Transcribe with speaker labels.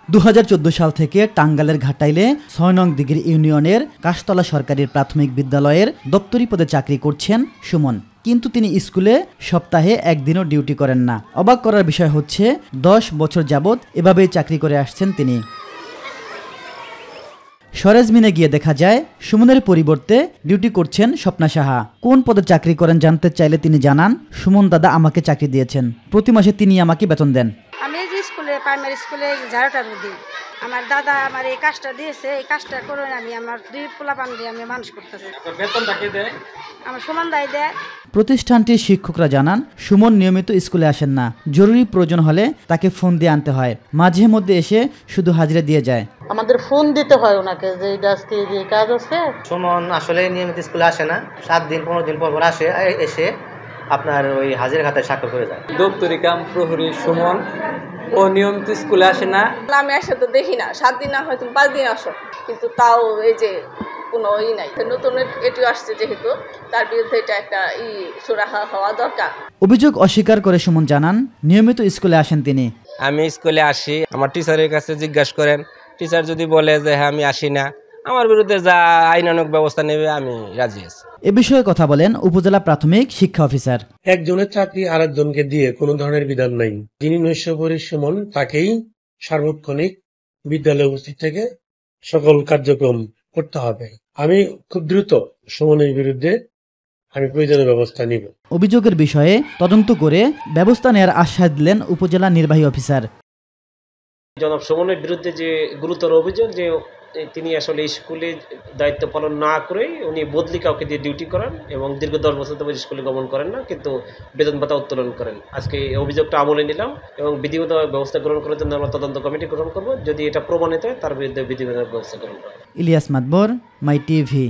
Speaker 1: 2014 সাল থেকে টাঙ্গাইলের ঘাটাইলে 6 নং দিঘির ইউনিয়নের কাশতলা সরকারি প্রাথমিক বিদ্যালয়ের দপ্তরি পদে চাকরি করছেন সুমন। কিন্তু তিনি স্কুলে সপ্তাহে একদিনও ডিউটি করেন না। অবাক করার বিষয় হচ্ছে 10 বছর যাবৎ এভাবেই চাকরি করে আসছেন তিনি। সরেজমিনে গিয়ে দেখা যায় সুমনের পরিবর্তে ডিউটি করছেন স্বপ্না সাহা। কোন পদে চাকরি করেন জানতে চাইলে তিনি জানান, সুমন দাদা আমাকে চাকরি দিয়েছেন, প্রতি মাসে তিনি আমাকে বেতন দেন।
Speaker 2: আমি যে স্কুলে প্রাইমারি স্কুলে ঝাড়ুটা দিই, আমার দাদা আমার এই কাজটা দিয়েছে, এই কাজটা করে আমি আমার 2 পোলাপান দিয়ে আমি মানুষ করতেছি।
Speaker 3: বেতনটা কে দেয়?
Speaker 2: আমার সুমন দাই দেয়।
Speaker 1: প্রতিষ্ঠানটির শিক্ষকরা জানান, সুমন নিয়মিত স্কুলে আসেন না। জরুরি প্রয়োজন হলে তাকে ফোন দিয়ে আনতে হয়, মাঝে মধ্যে এসে শুধু হাজিরা দিয়ে যায়।
Speaker 4: আমাদের ফোন দিতে হয় ওনাকে যে আজকে যে কাজ আছে।
Speaker 5: সুমন আসলে নিয়মিত স্কুলে আসে না, 7 দিন 15 দিন পর আসে, এসে আপনার ওই হাজিরা খাতায় স্বাক্ষর করে যায়।
Speaker 3: দপ্তরি কাম প্রহরী সুমন ও নিয়মিত স্কুলে আসে না।
Speaker 6: আমি একসাথে দেখি না, 7 দিন না হয়তো 5 দিন আসো, কিন্তু তাও এই যে কোনো নাই। নতুন এটি আসছে যেহেতু তার বিরুদ্ধে এটা একটা সুরাহা হওয়া দরকার।
Speaker 1: অভিযোগ অস্বীকার করে সুমন জানান, নিয়মিত স্কুলে আসেন তিনি।
Speaker 7: আমি স্কুলে আসি, আমার টিচারের কাছে জিজ্ঞাসা করেন, টিচার যদি বলে যে হ্যাঁ আমি আসি না, আমার বিরুদ্ধে যা আইনানুগ ব্যবস্থা নেবে আমি রাজি আছি।
Speaker 1: এ বিষয়ে কথা বলেন উপজেলা প্রাথমিক শিক্ষা অফিসার।
Speaker 8: একজনের চাকরি আরেকজনকে দিয়ে কোনো ধরনের বিধান নাই। যিনি নৈশপ্রহরী সুমন, তাকেই সার্বক্ষণিক বিদ্যালয়ে উপস্থিত থেকে সকল কার্যক্রম করতে হবে। আমি খুব দ্রুত সুমনের বিরুদ্ধে আমি প্রয়োজনীয় ব্যবস্থা নিব।
Speaker 1: অভিযোগের বিষয়ে তদন্ত করে ব্যবস্থা নেওয়ার আশ্বাস দিলেন উপজেলা নির্বাহী অফিসার।
Speaker 9: জনাব সুমনের বিরুদ্ধে যে গুরুতর অভিযোগ যে তিনি আসলে স্কুলে দায়িত্ব পালন না করে উনি বদলি কাউকে দিয়ে ডিউটি করেন এবং দীর্ঘ 10 বছর ধরে স্কুলে গমন করেন না, কিন্তু বেতন ভাতা উত্তোলন করেন। আজকে এই অভিযোগটা আমলে নিলাম এবং বিধিগত ব্যবস্থা গ্রহণ করার জন্য আমরা তদন্ত কমিটি গঠন করব। যদি এটা প্রমাণিত হয় তার বিরুদ্ধে বিধিগত ব্যবস্থা গ্রহণ করব।
Speaker 1: ইলিয়াস মাতবর, মাই টিভি।